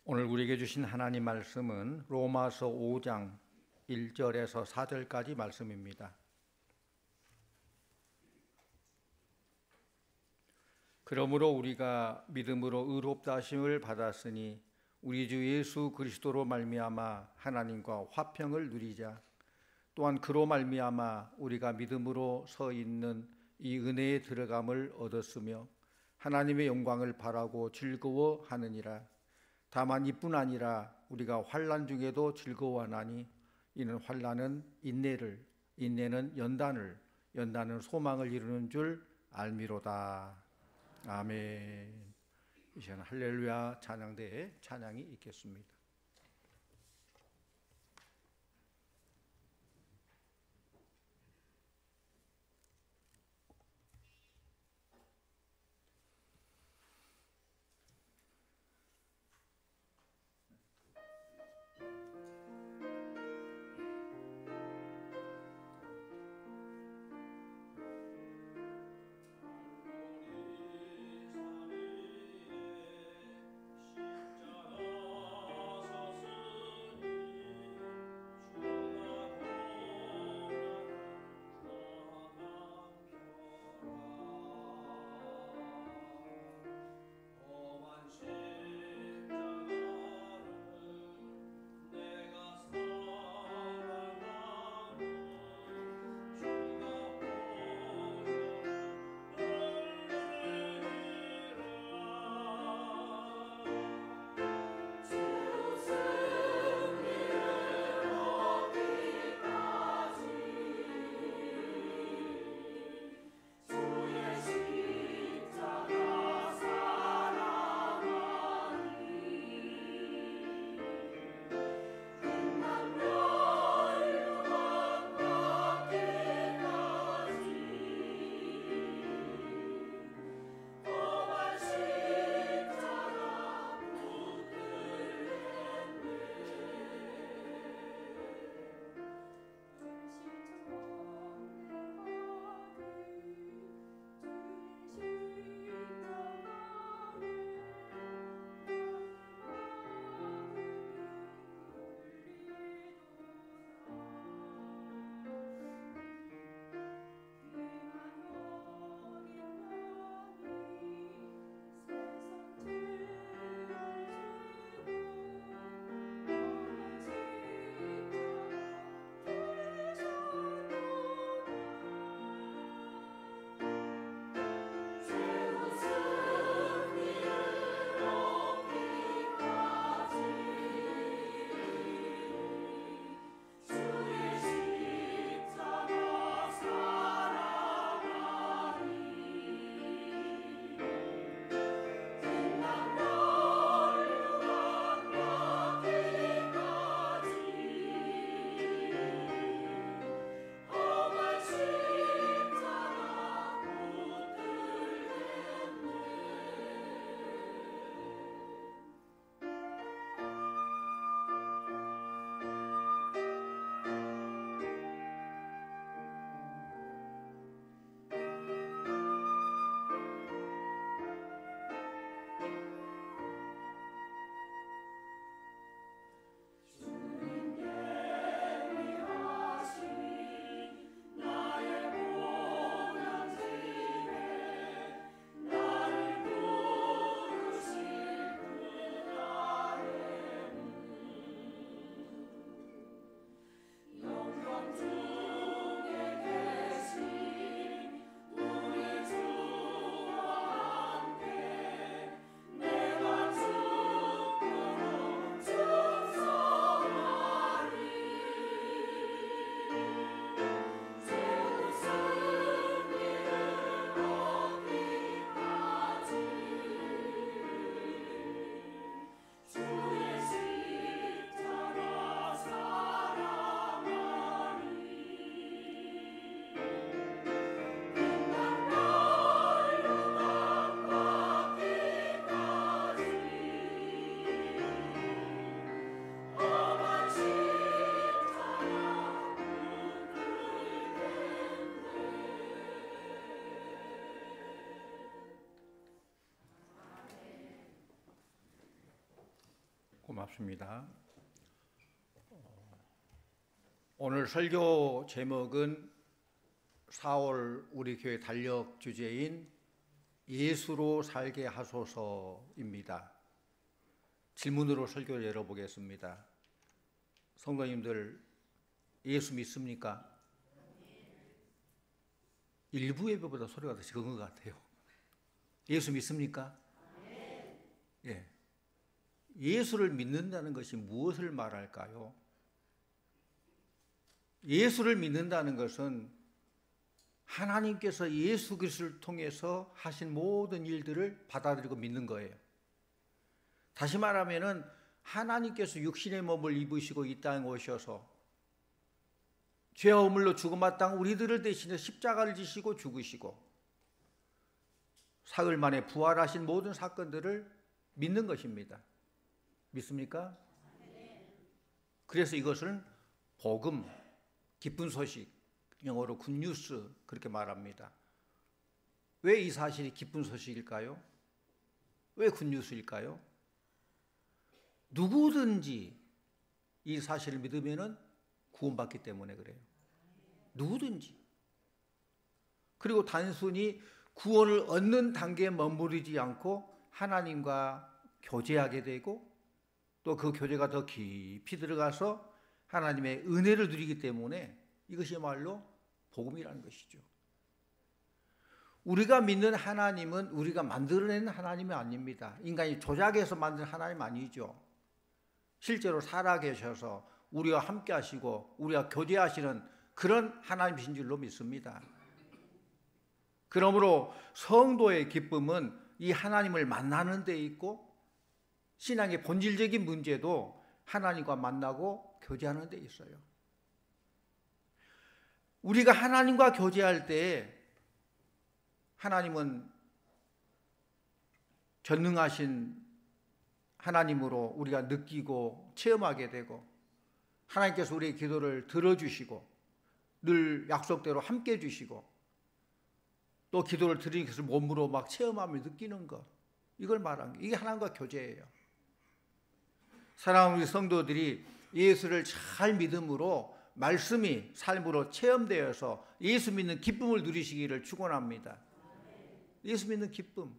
오늘 우리에게 주신 하나님 말씀은 로마서 5장 1절에서 4절까지 말씀입니다. 그러므로 우리가 믿음으로 의롭다 하심을 받았으니 우리 주 예수 그리스도로 말미암아 하나님과 화평을 누리자. 또한 그로 말미암아 우리가 믿음으로 서 있는 이 은혜에 들어감을 얻었으며 하나님의 영광을 바라고 즐거워하느니라. 다만 이뿐 아니라 우리가 환난 중에도 즐거워하나니 이는 환난은 인내를, 인내는 연단을, 연단은 소망을 이루는 줄 알미로다. 아멘. 이 시간 할렐루야 찬양대에 찬양이 있겠습니다. 고맙습니다. 오늘 설교 제목은 4월 우리 교회 달력 주제인 예수로 살게 하소서입니다. 질문으로 설교를 열어보겠습니다. 성도님들, 예수 믿습니까? 일부 예배보다 소리가 더 적은 것 같아요. 예수 믿습니까? 예. 예수를 믿는다는 것이 무엇을 말할까요? 예수를 믿는다는 것은 하나님께서 예수 그리스도를 통해서 하신 모든 일들을 받아들이고 믿는 거예요. 다시 말하면은 하나님께서 육신의 몸을 입으시고 이 땅에 오셔서 죄와 허물로 죽음 마땅한 우리들을 대신해 십자가를 지시고 죽으시고 사흘 만에 부활하신 모든 사건들을 믿는 것입니다. 믿습니까? 그래서 이것을 복음, 기쁜 소식, 영어로 굿뉴스 그렇게 말합니다. 왜 이 사실이 기쁜 소식일까요? 왜 굿뉴스일까요? 누구든지 이 사실을 믿으면 구원받기 때문에 그래요. 누구든지. 그리고 단순히 구원을 얻는 단계에 머무르지 않고 하나님과 교제하게 되고 또 그 교제가 더 깊이 들어가서 하나님의 은혜를 누리기 때문에 이것이야말로 복음이라는 것이죠. 우리가 믿는 하나님은 우리가 만들어낸 하나님이 아닙니다. 인간이 조작해서 만든 하나님 아니죠. 실제로 살아계셔서 우리와 함께 하시고 우리와 교제하시는 그런 하나님이신 줄로 믿습니다. 그러므로 성도의 기쁨은 이 하나님을 만나는 데 있고 신앙의 본질적인 문제도 하나님과 만나고 교제하는 데 있어요. 우리가 하나님과 교제할 때 하나님은 전능하신 하나님으로 우리가 느끼고 체험하게 되고 하나님께서 우리의 기도를 들어주시고 늘 약속대로 함께 해주시고 또 기도를 드리는 것을 몸으로 막 체험하며 느끼는 것, 이걸 말하는 게 이게 하나님과 교제예요. 사랑하는 우리 성도들이 예수를 잘 믿음으로 말씀이 삶으로 체험되어서 예수 믿는 기쁨을 누리시기를 축원합니다. 예수 믿는 기쁨.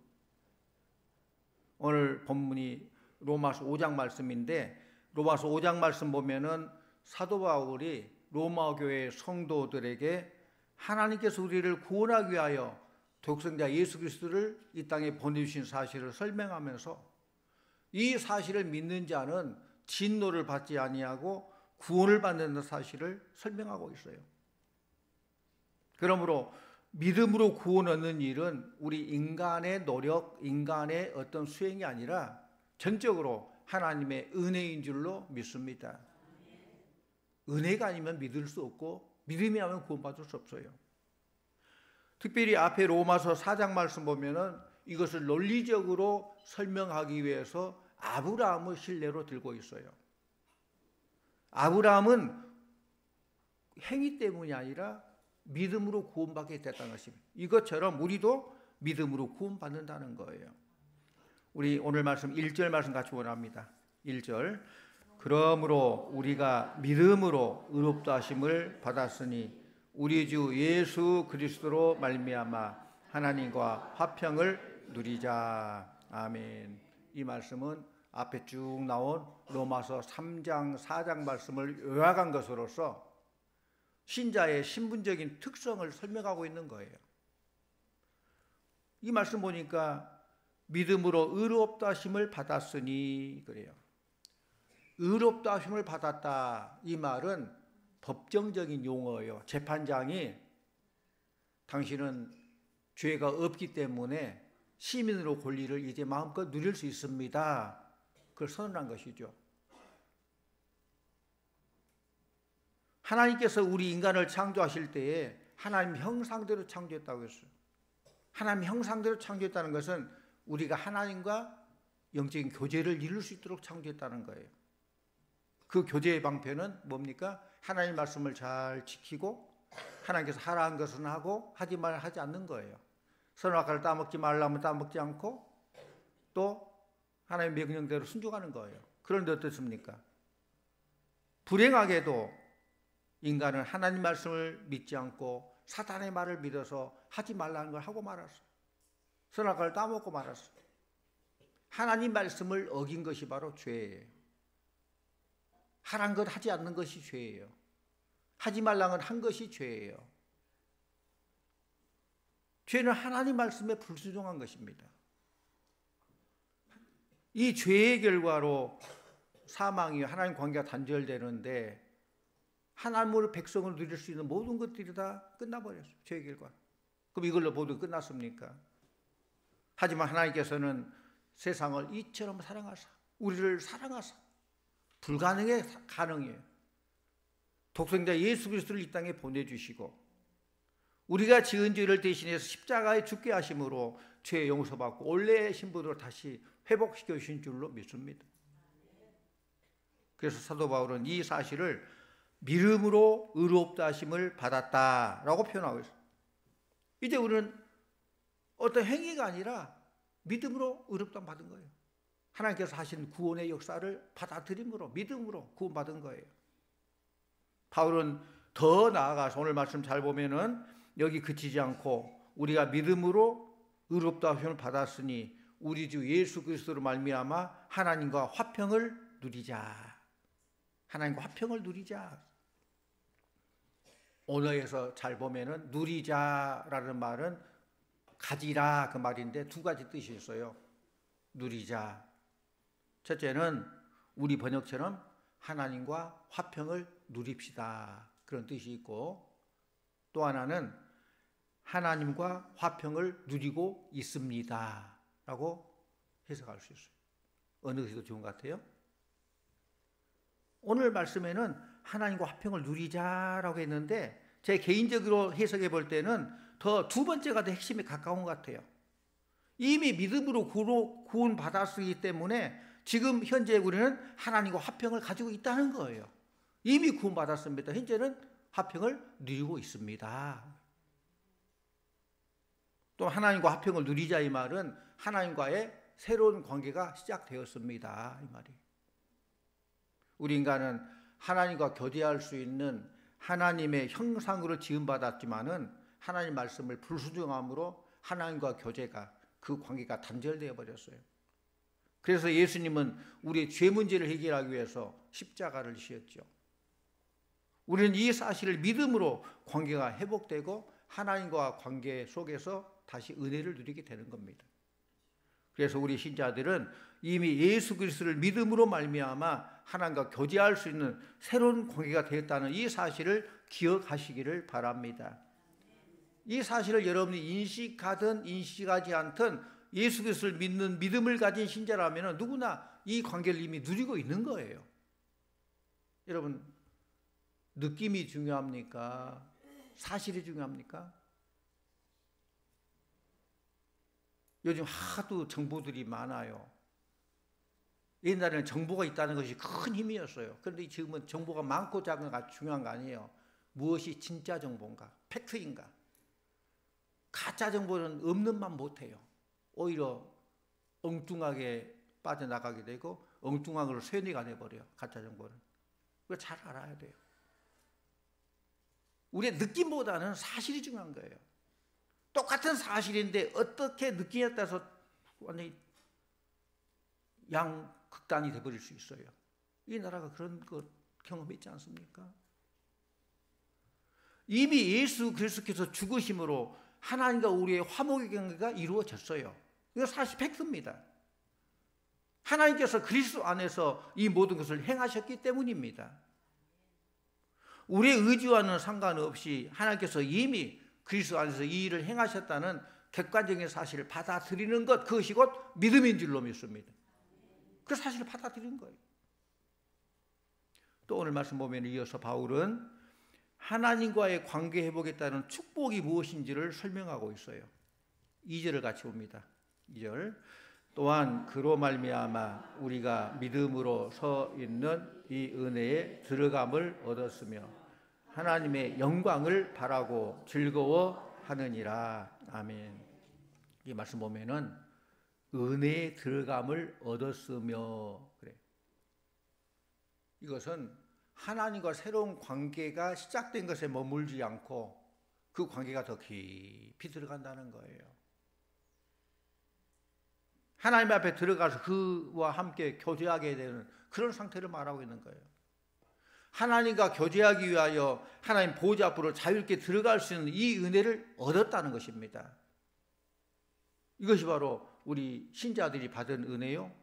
오늘 본문이 로마서 5장 말씀인데 로마서 5장 말씀 보면은 사도 바울이 로마 교회 성도들에게 하나님께서 우리를 구원하기 위하여 독생자 예수 그리스도를 이 땅에 보내주신 사실을 설명하면서 이 사실을 믿는 자는 진노를 받지 아니하고 구원을 받는 사실을 설명하고 있어요. 그러므로 믿음으로 구원 얻는 일은 우리 인간의 노력, 인간의 어떤 수행이 아니라 전적으로 하나님의 은혜인 줄로 믿습니다. 은혜가 아니면 믿을 수 없고 믿음이 아니면 구원받을 수 없어요. 특별히 앞에 로마서 4장 말씀 보면은 이것을 논리적으로 설명하기 위해서 아브라함을 신뢰로 들고 있어요. 아브라함은 행위 때문이 아니라 믿음으로 구원받게 됐다는 것입니다. 이것처럼 우리도 믿음으로 구원받는다는 거예요. 우리 오늘 말씀 1절 말씀 같이 원합니다. 1절. 그러므로 우리가 믿음으로 의롭다 하심을 받았으니 우리 주 예수 그리스도로 말미암아 하나님과 화평을 누리자. 아멘. 이 말씀은 앞에 쭉 나온 로마서 3장, 4장 말씀을 요약한 것으로서 신자의 신분적인 특성을 설명하고 있는 거예요. 이 말씀 보니까 믿음으로 의롭다 하심을 받았으니 그래요. 의롭다 하심을 받았다. 이 말은 법정적인 용어예요. 재판장이 당신은 죄가 없기 때문에 시민으로 권리를 이제 마음껏 누릴 수 있습니다. 그걸 선언한 것이죠. 하나님께서 우리 인간을 창조하실 때에 하나님 형상대로 창조했다고 했어요. 하나님 형상대로 창조했다는 것은 우리가 하나님과 영적인 교제를 이룰 수 있도록 창조했다는 거예요. 그 교제의 방편은 뭡니까? 하나님 말씀을 잘 지키고 하나님께서 하라는 것은 하고 하지 말라 하지 않는 거예요. 선악과를 따먹지 말라면 따먹지 않고 또 하나님의 명령대로 순종하는 거예요. 그런데 어떻습니까? 불행하게도 인간은 하나님 말씀을 믿지 않고 사탄의 말을 믿어서 하지 말라는 걸 하고 말았어. 선악과를 따먹고 말았어. 하나님 말씀을 어긴 것이 바로 죄예요. 하란 것 하지 않는 것이 죄예요. 하지 말라는 건 한 것이 죄예요. 죄는 하나님 말씀에 불순종한 것입니다. 이 죄의 결과로 사망이 하나님 관계가 단절되는데 하나님의 백성을 누릴 수 있는 모든 것들이 다 끝나버렸어요. 죄의 결과. 그럼 이걸로 모두 끝났습니까? 하지만 하나님께서는 세상을 이처럼 사랑하사, 우리를 사랑하사, 불가능해 가능해요. 독생자 예수 그리스도를 이 땅에 보내주시고 우리가 지은 죄를 대신해서 십자가에 죽게 하심으로 죄 용서받고 원래의 신분으로 다시 회복시켜 주신 줄로 믿습니다. 그래서 사도 바울은 이 사실을 믿음으로 의롭다 하심을 받았다라고 표현하고 있어요. 이제 우리는 어떤 행위가 아니라 믿음으로 의롭다 받은 거예요. 하나님께서 하신 구원의 역사를 받아들임으로 믿음으로 구원받은 거예요. 바울은 더 나아가서 오늘 말씀 잘 보면은 여기 그치지 않고 우리가 믿음으로 의롭다 하심을 받았으니 우리 주 예수 그리스도로 말미암아 하나님과 화평을 누리자. 하나님과 화평을 누리자. 언어에서 잘 보면은 누리자라는 말은 가지라 그 말인데 두 가지 뜻이 있어요. 누리자. 첫째는 우리 번역처럼 하나님과 화평을 누립시다. 그런 뜻이 있고 또 하나는 하나님과 화평을 누리고 있습니다. 라고 해석할 수 있어요. 어느 것이 더 좋은 것 같아요? 오늘 말씀에는 하나님과 화평을 누리자라고 했는데 제 개인적으로 해석해 볼 때는 더 두 번째가 더 핵심에 가까운 것 같아요. 이미 믿음으로 구원받았기 때문에 지금 현재 우리는 하나님과 화평을 가지고 있다는 거예요. 이미 구원받았습니다. 현재는 화평을 누리고 있습니다. 또 하나님과 화평을 누리자 이 말은 하나님과의 새로운 관계가 시작되었습니다. 이 말이. 우리 인간은 하나님과 교제할 수 있는 하나님의 형상으로 지음받았지만은 하나님 말씀을 불순종함으로 하나님과 교제가 그 관계가 단절되어 버렸어요. 그래서 예수님은 우리의 죄 문제를 해결하기 위해서 십자가를 지셨죠. 우리는 이 사실을 믿음으로 관계가 회복되고 하나님과 관계 속에서 다시 은혜를 누리게 되는 겁니다. 그래서 우리 신자들은 이미 예수 그리스도를 믿음으로 말미암아 하나님과 교제할 수 있는 새로운 관계가 되었다는 이 사실을 기억하시기를 바랍니다. 이 사실을 여러분이 인식하든 인식하지 않든 예수 그리스도를 믿는 믿음을 가진 신자라면 누구나 이 관계를 이미 누리고 있는 거예요. 여러분, 느낌이 중요합니까? 사실이 중요합니까? 요즘 하도 정보들이 많아요. 옛날에는 정보가 있다는 것이 큰 힘이었어요. 그런데 지금은 정보가 많고 작은 게 중요한 거 아니에요. 무엇이 진짜 정보인가? 팩트인가? 가짜 정보는 없는 만 못해요. 오히려 엉뚱하게 빠져나가게 되고 엉뚱한 걸로 쇠뇌가 돼버려요. 가짜 정보는. 그걸 잘 알아야 돼요. 우리의 느낌보다는 사실이 중요한 거예요. 똑같은 사실인데 어떻게 느낌에 따라서 완전히 양극단이 돼버릴 수 있어요. 이 나라가 그런 것 경험했지 않습니까? 이미 예수 그리스도께서 죽으심으로 하나님과 우리의 화목의 관계가 이루어졌어요. 이거 사실 팩트입니다. 하나님께서 그리스도 안에서 이 모든 것을 행하셨기 때문입니다. 우리의 의지와는 상관없이 하나님께서 이미 그리스도 안에서 이 일을 행하셨다는 객관적인 사실을 받아들이는 것, 그것이 곧 믿음인 줄로 믿습니다. 그 사실을 받아들이는 거예요. 또 오늘 말씀 보면 이어서 바울은 하나님과의 관계 회복에 따른 축복이 무엇인지를 설명하고 있어요. 2절을 같이 봅니다. 2절. 또한 그로 말미암아 우리가 믿음으로 서 있는 이 은혜에 들어감을 얻었으며 하나님의 영광을 바라고 즐거워하느니라. 아멘. 이 말씀 보면은 은혜에 들어감을 얻었으며 그래. 이것은 하나님과 새로운 관계가 시작된 것에 머물지 않고 그 관계가 더 깊이 들어간다는 거예요. 하나님 앞에 들어가서 그와 함께 교제하게 되는 그런 상태를 말하고 있는 거예요. 하나님과 교제하기 위하여 하나님 보좌 앞으로 자유롭게 들어갈 수 있는 이 은혜를 얻었다는 것입니다. 이것이 바로 우리 신자들이 받은 은혜요.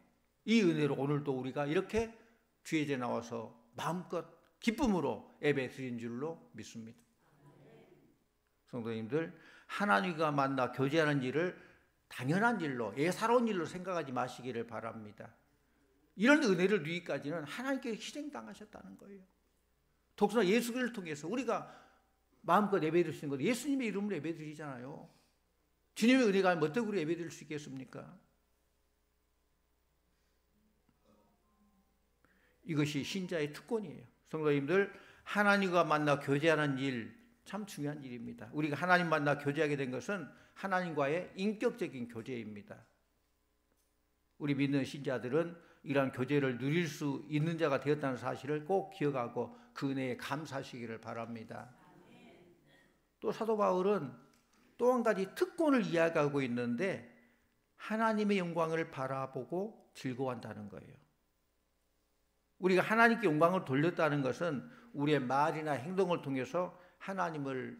이 은혜로 오늘도 우리가 이렇게 주의제 나와서 마음껏 기쁨으로 예배 드린 줄로 믿습니다. 성도님들, 하나님과 만나 교제하는 일을 당연한 일로, 예사로운 일로 생각하지 마시기를 바랍니다. 이런 은혜를 누리기까지는 하나님께 희생당하셨다는 거예요. 독수나 예수 그리스도를 통해서 우리가 마음껏 예배드릴 수 있는 것, 예수님의 이름으로 예배드리잖아요. 주님의 은혜가 아니면 어떻게 우리 예배드릴 수 있겠습니까? 이것이 신자의 특권이에요. 성도님들, 하나님과 만나 교제하는 일 참 중요한 일입니다. 우리가 하나님 만나 교제하게 된 것은 하나님과의 인격적인 교제입니다. 우리 믿는 신자들은 이러한 교제를 누릴 수 있는 자가 되었다는 사실을 꼭 기억하고 그 은혜에 감사하시기를 바랍니다. 또 사도 바울은 또 한 가지 특권을 이야기하고 있는데 하나님의 영광을 바라보고 즐거워한다는 거예요. 우리가 하나님께 영광을 돌렸다는 것은 우리의 말이나 행동을 통해서 하나님을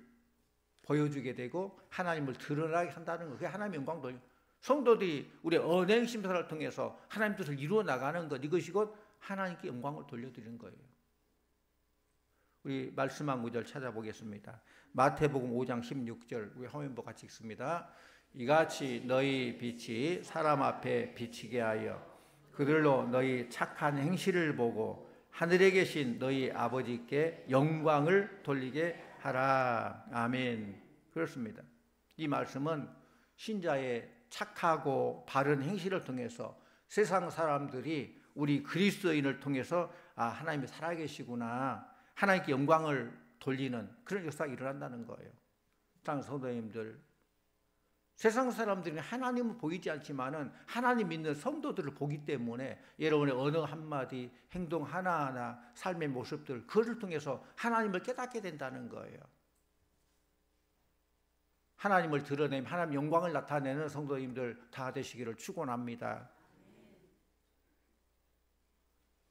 보여주게 되고 하나님을 드러나게 한다는 것. 그게 하나님의 영광 돌려. 성도들이 우리의 언행 심사를 통해서 하나님 뜻을 이루어 나가는 것, 이것이 곧 하나님께 영광을 돌려드리는 거예요. 우리 말씀 한 구절 찾아보겠습니다. 마태복음 5장 16절, 우리 화면보 같이 읽습니다. 이같이 너희 빛이 사람 앞에 비치게 하여 그들로 너희 착한 행실을 보고 하늘에 계신 너희 아버지께 영광을 돌리게 하라. 아멘. 그렇습니다. 이 말씀은 신자의 착하고 바른 행실을 통해서 세상 사람들이 우리 그리스도인을 통해서 하나님이 살아계시구나, 하나님께 영광을 돌리는 그런 역사가 일어난다는 거예요. 사랑하는 성도님들, 세상 사람들은 하나님은 보이지 않지만은 하나님 믿는 성도들을 보기 때문에 여러분의 언어 한마디, 행동 하나하나, 삶의 모습들, 그것을 통해서 하나님을 깨닫게 된다는 거예요. 하나님을 드러내며 하나님 영광을 나타내는 성도님들 다 되시기를 축원합니다.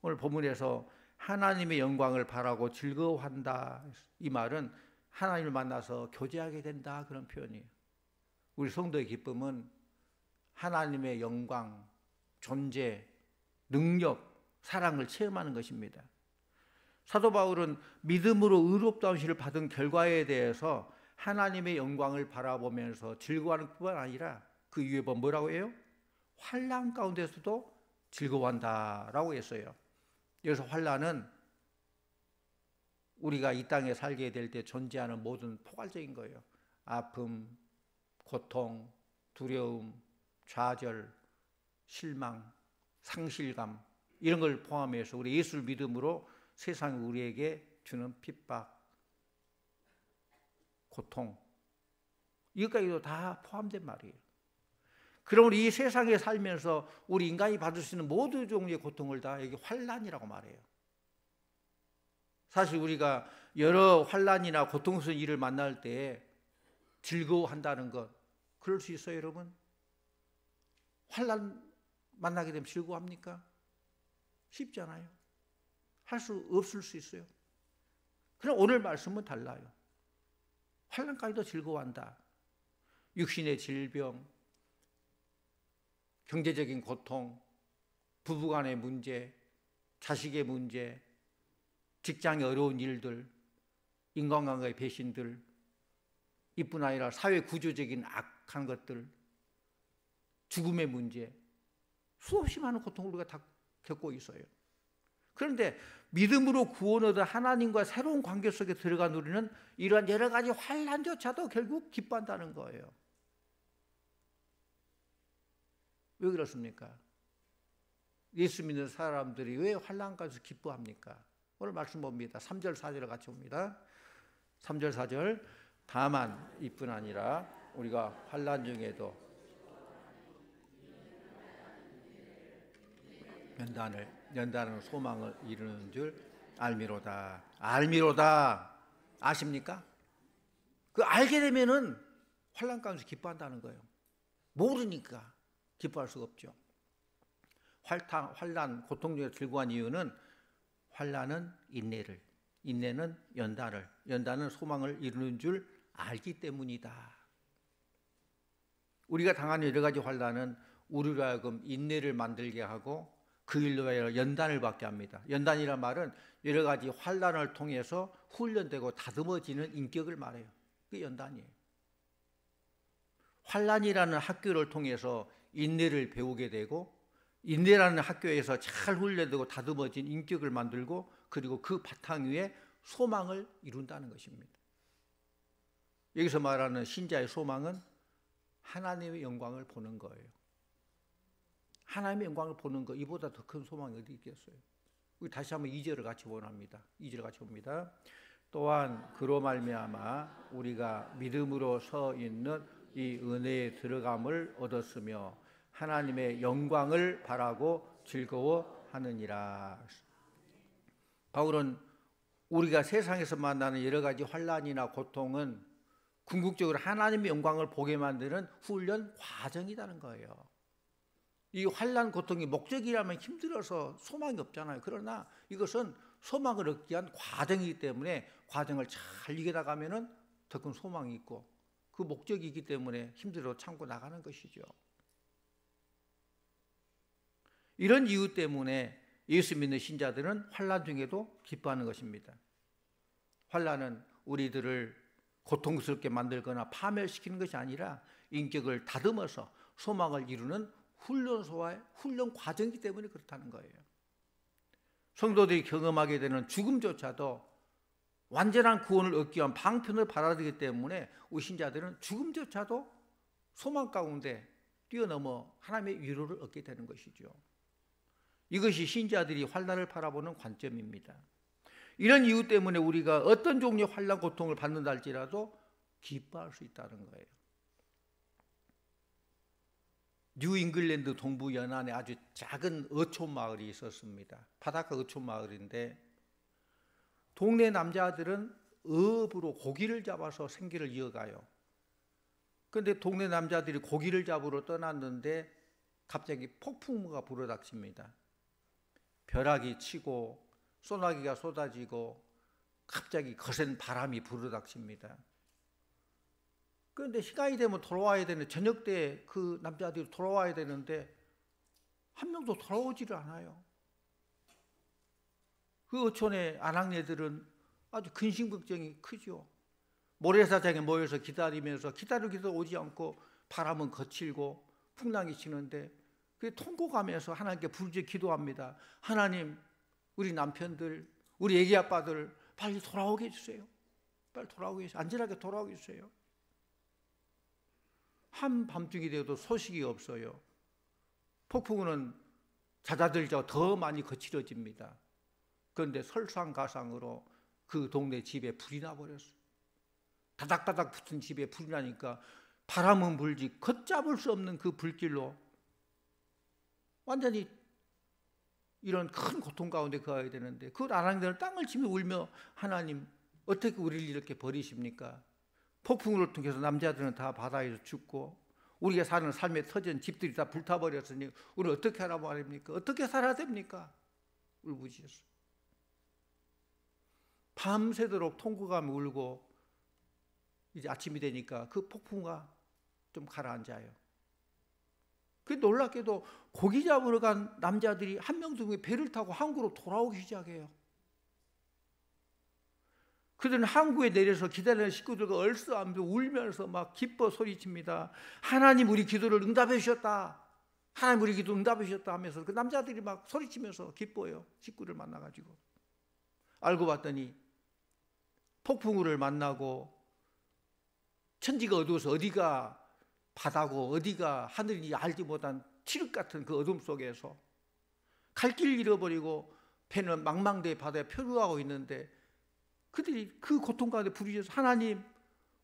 오늘 본문에서 하나님의 영광을 바라고 즐거워한다, 이 말은 하나님을 만나서 교제하게 된다, 그런 표현이에요. 우리 성도의 기쁨은 하나님의 영광, 존재, 능력, 사랑을 체험하는 것입니다. 사도 바울은 믿음으로 의롭다운 시를 받은 결과에 대해서 하나님의 영광을 바라보면서 즐거워하는 뿐만 아니라 그 이유에 뭐라고 해요? 환난 가운데서도 즐거워한다라고 했어요. 여기서 환난은 우리가 이 땅에 살게 될 때 존재하는 모든 포괄적인 거예요. 아픔, 고통, 두려움, 좌절, 실망, 상실감, 이런 걸 포함해서 우리 예수를 믿음으로 세상이 우리에게 주는 핍박, 고통, 이것까지도 다 포함된 말이에요. 그러면 이 세상에 살면서 우리 인간이 받을 수 있는 모든 종류의 고통을 다 여기 환난이라고 말해요. 사실 우리가 여러 환난이나 고통스러운 일을 만날 때 즐거워한다는 것, 그럴 수 있어요, 여러분? 환난 만나게 되면 즐거워합니까? 쉽잖아요. 할 수 없을 수 있어요. 그럼 오늘 말씀은 달라요. 환난까지도 즐거워한다. 육신의 질병, 경제적인 고통, 부부간의 문제, 자식의 문제, 직장의 어려운 일들, 인간관계의 배신들, 이뿐 아니라 사회 구조적인 악한 것들, 죽음의 문제, 수없이 많은 고통을 우리가 다 겪고 있어요. 그런데 믿음으로 구원 얻어 하나님과 새로운 관계 속에 들어간 우리는 이러한 여러 가지 환난조차도 결국 기뻐한다는 거예요. 왜 그렇습니까? 예수 믿는 사람들이 왜 환난까지 기뻐합니까? 오늘 말씀 봅니다. 3절 4절을 같이 봅니다. 3절 4절, 다만 이뿐 아니라 우리가 환난 중에도 연단은 소망을 이루는 줄 알미로다. 알미로다. 아십니까? 그 알게 되면은 환난 가운데서 기뻐한다는 거예요. 모르니까 기뻐할 수가 없죠. 환난, 고통 중에 즐거워한 이유는 환난은 인내를, 인내는 연단을, 연단은 소망을 이루는 줄 알기 때문이다. 우리가 당하는 여러 가지 환난은 우리로 하여금 인내를 만들게 하고 그 일로 연단을 받게 합니다. 연단이란 말은 여러 가지 환난을 통해서 훈련되고 다듬어지는 인격을 말해요. 그게 연단이에요. 환난이라는 학교를 통해서 인내를 배우게 되고 인내라는 학교에서 잘 훈련되고 다듬어진 인격을 만들고 그리고 그 바탕 위에 소망을 이룬다는 것입니다. 여기서 말하는 신자의 소망은 하나님의 영광을 보는 거예요. 하나님의 영광을 보는 거, 이보다 더 큰 소망이 어디 있겠어요? 우리 다시 한번 2절을 같이 원합니다. 2절 같이 봅니다. 또한 그로 말미암아 우리가 믿음으로 서 있는 이 은혜에 들어감을 얻었으며 하나님의 영광을 바라고 즐거워하느니라. 바울은 우리가 세상에서 만나는 여러 가지 환난이나 고통은 궁극적으로 하나님의 영광을 보게 만드는 훈련 과정이라는 거예요. 이 환난 고통이 목적이라면 힘들어서 소망이 없잖아요. 그러나 이것은 소망을 얻기 위한 과정이기 때문에 과정을 잘 이겨나가면은 더 큰 소망이 있고 그 목적이기 때문에 힘들어 참고 나가는 것이죠. 이런 이유 때문에 예수 믿는 신자들은 환난 중에도 기뻐하는 것입니다. 환난은 우리들을 고통스럽게 만들거나 파멸시키는 것이 아니라 인격을 다듬어서 소망을 이루는 훈련소와 훈련 과정이기 때문에 그렇다는 거예요. 성도들이 경험하게 되는 죽음조차도 완전한 구원을 얻기 위한 방편을 받아들이기 때문에 우리 신자들은 죽음조차도 소망 가운데 뛰어넘어 하나님의 위로를 얻게 되는 것이죠. 이것이 신자들이 환난을 바라보는 관점입니다. 이런 이유 때문에 우리가 어떤 종류의 환난 고통을 받는다 할지라도 기뻐할 수 있다는 거예요. 뉴 잉글랜드 동부 연안에 아주 작은 어촌 마을이 있었습니다. 바닷가 어촌 마을인데 동네 남자들은 어업으로 고기를 잡아서 생계를 이어가요. 그런데 동네 남자들이 고기를 잡으러 떠났는데 갑자기 폭풍우가 불어닥칩니다. 벼락이 치고 소나기가 쏟아지고 갑자기 거센 바람이 불어닥칩니다. 그런데 시간이 되면 돌아와야 되는데 저녁 때 그 남자들이 돌아와야 되는데 한 명도 돌아오지를 않아요. 그 어촌의 아낙네들은 아주 근심걱정이 크죠. 모래사장에 모여서 기다리면서 기다리기도 오지 않고 바람은 거칠고 풍랑이 치는데 그 통곡하면서 하나님께 부르짖어 기도합니다. 하나님, 우리 남편들, 우리 애기 아빠들 빨리 돌아오게 해주세요. 빨리 돌아오게 해주세요. 안전하게 돌아오게 해주세요. 한밤중이 되어도 소식이 없어요. 폭풍우는 잦아들자 더 많이 거칠어집니다. 그런데 설상가상으로 그 동네 집에 불이 나버렸어요. 다닥다닥 붙은 집에 불이 나니까 바람은 불지 걷잡을 수 없는 그 불길로 완전히 이런 큰 고통 가운데 거해야 되는데 그 아낙네들은 땅을 치며 울며 하나님 어떻게 우리를 이렇게 버리십니까? 폭풍우를 통해서 남자들은 다 바다에서 죽고 우리가 사는 삶의 터전 집들이 다 불타버렸으니 우리 어떻게 하라고 말입니까? 어떻게 살아야 됩니까? 울부짖었어요. 밤새도록 통곡하며 울고 이제 아침이 되니까 그 폭풍우가 좀 가라앉아요. 그 놀랍게도 고기 잡으러 간 남자들이 한 명도 배를 타고 항구로 돌아오기 시작해요. 그들은 항구에 내려서 기다리는 식구들과 얼싸안며 울면서 막 기뻐 소리칩니다. 하나님 우리 기도를 응답해 주셨다. 하나님 우리 기도 응답해 주셨다 하면서 그 남자들이 막 소리치면서 기뻐요. 식구를 만나가지고. 알고 봤더니 폭풍우를 만나고 천지가 어두워서 어디가 바다고 어디가 하늘인지 알지 못한 칠흑 같은 그 어둠 속에서 갈 길 잃어버리고 배는 망망대해 바다에 표류하고 있는데 그들이 그 고통 가운데 부르짖어서 하나님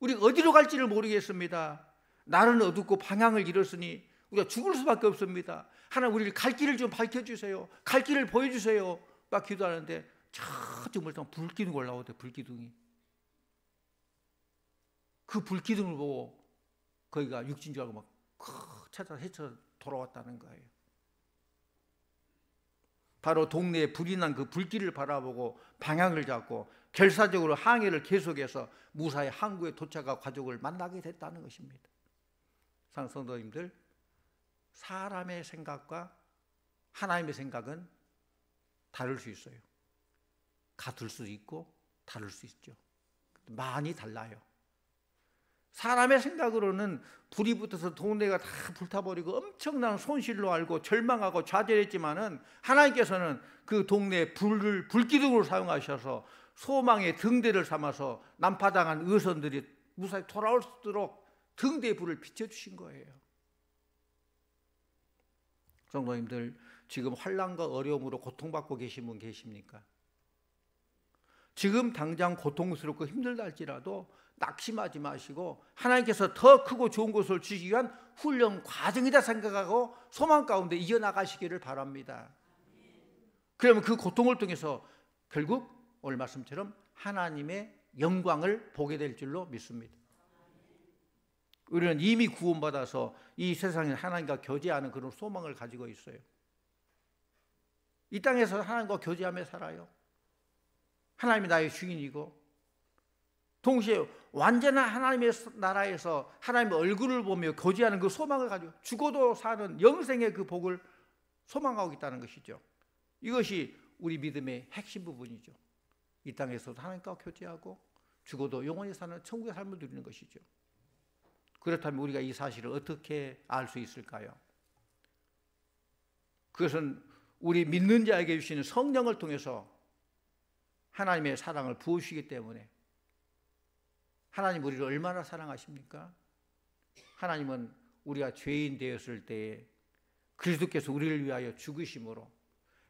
우리가 어디로 갈지를 모르겠습니다. 날은 어둡고 방향을 잃었으니 우리가 죽을 수밖에 없습니다. 하나님 우리를 갈 길을 좀 밝혀주세요. 갈 길을 보여주세요. 막 기도하는데 저 멀쩡한 불기둥 올라오대. 불기둥이. 그 불기둥을 보고 거기가 육지인 줄 알고 막 찾아 헤쳐 돌아왔다는 거예요. 바로 동네에 불이 난 그 불길을 바라보고 방향을 잡고 결사적으로 항해를 계속해서 무사히 항구에 도착하고 가족을 만나게 됐다는 것입니다. 사랑하는 성도님들, 사람의 생각과 하나님의 생각은 다를 수 있어요. 같을 수도 있고 다를 수 있죠. 많이 달라요. 사람의 생각으로는 불이 붙어서 동네가 다 불타버리고 엄청난 손실로 알고 절망하고 좌절했지만은 하나님께서는 그 동네에 불기둥으로 사용하셔서 소망의 등대를 삼아서 난파당한 의선들이 무사히 돌아올 수 있도록 등대의 불을 비춰주신 거예요. 성도님들, 지금 환난과 어려움으로 고통받고 계신 분 계십니까? 지금 당장 고통스럽고 힘들다 할지라도 낙심하지 마시고 하나님께서 더 크고 좋은 것을 주시기 위한 훈련 과정이다 생각하고 소망 가운데 이어나가시기를 바랍니다. 그러면 그 고통을 통해서 결국 오늘 말씀처럼 하나님의 영광을 보게 될 줄로 믿습니다. 우리는 이미 구원받아서 이 세상에 하나님과 교제하는 그런 소망을 가지고 있어요. 이 땅에서 하나님과 교제하며 살아요. 하나님이 나의 주인이고 동시에 완전한 하나님의 나라에서 하나님의 얼굴을 보며 교제하는 그 소망을 가지고 죽어도 사는 영생의 그 복을 소망하고 있다는 것이죠. 이것이 우리 믿음의 핵심 부분이죠. 이 땅에서도 하나님과 교제하고 죽어도 영원히 사는 천국의 삶을 누리는 것이죠. 그렇다면 우리가 이 사실을 어떻게 알 수 있을까요? 그것은 우리 믿는 자에게 주시는 성령을 통해서 하나님의 사랑을 부으시기 때문에. 하나님 우리를 얼마나 사랑하십니까? 하나님은 우리가 죄인 되었을 때에 그리스도께서 우리를 위하여 죽으심으로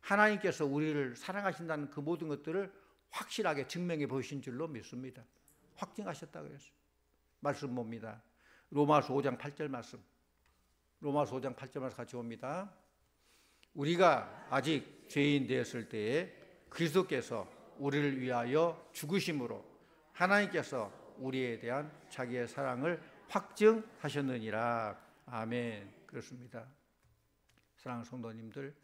하나님께서 우리를 사랑하신다는 그 모든 것들을 확실하게 증명해 보이신 줄로 믿습니다. 확증하셨다고 그랬어요. 말씀 봅니다. 로마서 5장 8절 말씀. 로마서 5장 8절 말씀 같이 봅니다. 우리가 아직 죄인 되었을 때에 그리스도께서 우리를 위하여 죽으심으로 하나님께서 우리에 대한 자기의 사랑을 확증하셨느니라. 아멘. 그렇습니다. 사랑하는 성도님들,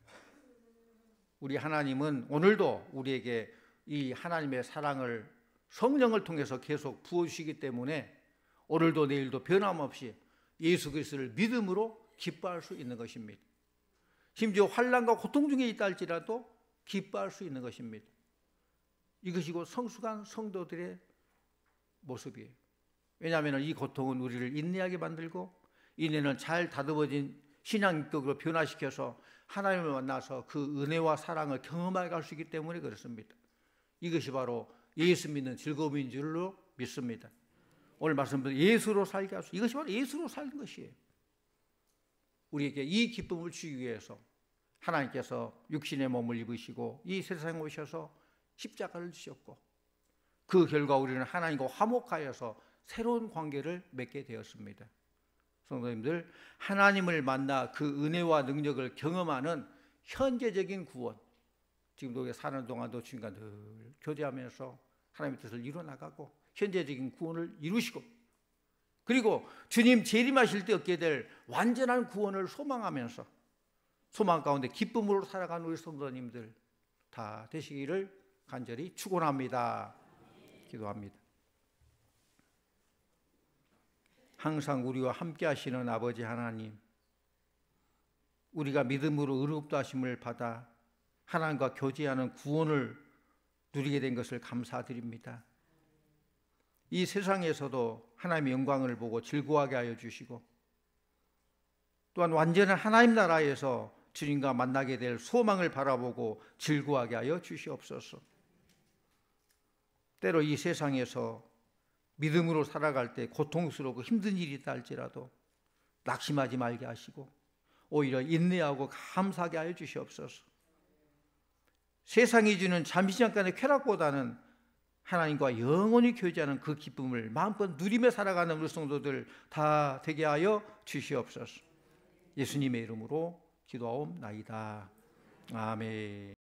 우리 하나님은 오늘도 우리에게 이 하나님의 사랑을 성령을 통해서 계속 부어주시기 때문에 오늘도 내일도 변함없이 예수 그리스도를 믿음으로 기뻐할 수 있는 것입니다. 심지어 환난과 고통 중에 있다 할지라도 기뻐할 수 있는 것입니다. 이것이 곧 성숙한 성도들의 모습이에요. 왜냐하면 이 고통은 우리를 인내하게 만들고 인내는 잘 다듬어진 신앙인격으로 변화시켜서 하나님을 만나서 그 은혜와 사랑을 경험하게 할 수 있기 때문에 그렇습니다. 이것이 바로 예수 믿는 즐거움인 줄로 믿습니다. 오늘 말씀드린 예수로 살게 하소서. 이것이 바로 예수로 사는 것이에요. 우리에게 이 기쁨을 주기 위해서 하나님께서 육신의 몸을 입으시고 이 세상에 오셔서 십자가를 지셨고 그 결과 우리는 하나님과 화목하여서 새로운 관계를 맺게 되었습니다. 성도님들, 하나님을 만나 그 은혜와 능력을 경험하는 현재적인 구원, 지금도 우리가 사는 동안도 주님과 늘 교제하면서 하나님의 뜻을 이루어나가고 현재적인 구원을 이루시고 그리고 주님 재림하실 때 얻게 될 완전한 구원을 소망하면서 소망 가운데 기쁨으로 살아가는 우리 성도님들 다 되시기를 간절히 축원합니다. 기도합니다. 항상 우리와 함께 하시는 아버지 하나님, 우리가 믿음으로 의롭다 하심을 받아 하나님과 교제하는 구원을 누리게 된 것을 감사드립니다. 이 세상에서도 하나님의 영광을 보고 즐거워하게 하여 주시고 또한 완전한 하나님 나라에서 주님과 만나게 될 소망을 바라보고 즐거워하게 하여 주시옵소서. 때로 이 세상에서 믿음으로 살아갈 때 고통스럽고 힘든 일이 있다 할지라도 낙심하지 말게 하시고 오히려 인내하고 감사하게 하여 주시옵소서. 세상이 주는 잠시잠깐의 쾌락보다는 하나님과 영원히 교제하는 그 기쁨을 마음껏 누리며 살아가는 우리 성도들 다 되게 하여 주시옵소서. 예수님의 이름으로 기도하옵나이다. 아멘.